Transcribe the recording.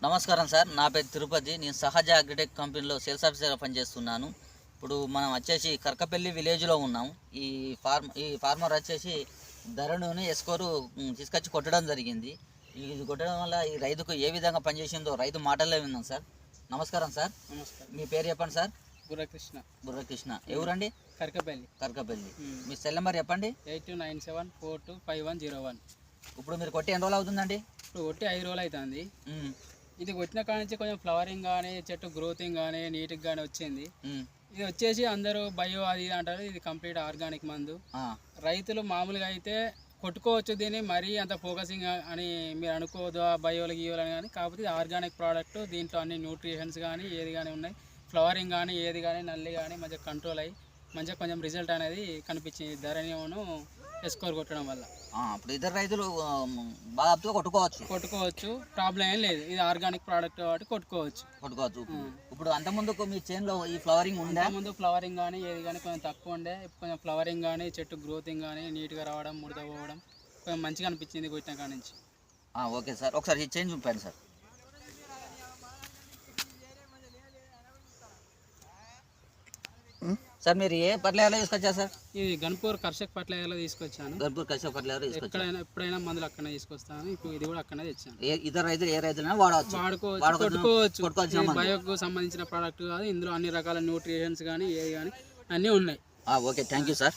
నమస్కారం సార్, నా పేరు తిరుపతి. నేను సహజ అగ్రిటెక్ కంపెనీలో సేల్స్ ఆఫీసర్గా పనిచేస్తున్నాను. ఇప్పుడు మనం వచ్చేసి కర్కపల్లి విలేజ్లో ఉన్నాం. ఈ ఫార్మర్ వచ్చేసి ధరణిని ఎస్కోరు తీసుకొచ్చి కొట్టడం జరిగింది. ఇది కొట్టడం వల్ల ఈ రైతుకు ఏ విధంగా పనిచేసిందో రైతు మాటల్లో విన్నాం సార్. నమస్కారం సార్. నమస్కారం. మీ పేరు చెప్పండి సార్. బుర్రకృష్ణ. ఎవరండి? కర్కపల్లి. మీ సెల్ నెంబర్ చెప్పండి. 8297425101. ఇప్పుడు మీరు కొట్టి ఎన్ని రోజులు అవుతుందండి? ఇప్పుడు కొట్టి 5 రోజులు అవుతుంది. ఇది కొట్టిన కాడ నుంచి కొంచెం ఫ్లవరింగ్ కానీ చెట్టు గ్రోతింగ్ కానీ నీట్గా కానీ వచ్చింది. ఇది వచ్చేసి అందరూ బయో అది ఇది అంటారు. ఇది కంప్లీట్ ఆర్గానిక్ మందు. రైతులు మామూలుగా అయితే కొట్టుకోవచ్చు, దీన్ని మరీ అంత ఫోకసింగ్ అని మీరు అనుకోవద్దు బయోలు గీయోలని. కానీ కాకపోతే ఇది ఆర్గానిక్ ప్రోడక్ట్. దీంట్లో అన్ని న్యూట్రిషన్స్ కానీ ఏది కానీ ఉన్నాయి. ఫ్లవరింగ్ కానీ ఏది కానీ నల్లి కానీ మంచిగా కంట్రోల్ అయ్యి మంచిగా కొంచెం రిజల్ట్ అనేది కనిపించింది ధరణిను ఎస్కోర్ కొట్టడం వల్ల. ఇప్పుడు ఇద్దరు రైతులు బాగా కొట్టుకోవచ్చు, ప్రాబ్లం ఏం లేదు. ఇది ఆర్గానిక్ ప్రోడక్ట్ కాబట్టి కొట్టుకోవచ్చు. ఇప్పుడు అంత ముందుకు మీ చేనులో ఈ ఫ్లవరింగ్ ఉండే? ముందు ఫ్లవరింగ్ కానీ ఏది కానీ కొంచెం తక్కువ ఉండే. కొంచెం ఫ్లవరింగ్ కానీ చెట్టు గ్రోతింగ్ కానీ నీట్గా రావడం, ముడత పోవడం కొంచెం మంచిగా అనిపించింది కొట్టిన కాడ నుంచి. ఓకే సార్, ఒకసారి ఈ చేంజ్ చూపాను సార్. సార్ మీరు ఏ ఫర్టిలైజర్లో తీసుకొచ్చారు సార్? ఇది గన్పూర్ కర్షక్ ఫర్టిలైజర్లో తీసుకొచ్చాను. ఎప్పుడైనా మందులు అక్కడనే తీసుకొస్తాను. ఇప్పుడు ఇది కూడా అక్కడనే తెచ్చాను. ఇతర రైతులు ఏ రైతులైనా వాడుకోవచ్చు. బయోకు సంబంధించిన ప్రోడక్ట్ కాదు, ఇందులో అన్ని రకాల న్యూట్రిషన్స్ కానీ ఏవి కానీ అన్నీ ఉన్నాయి. Okay, thank you sir.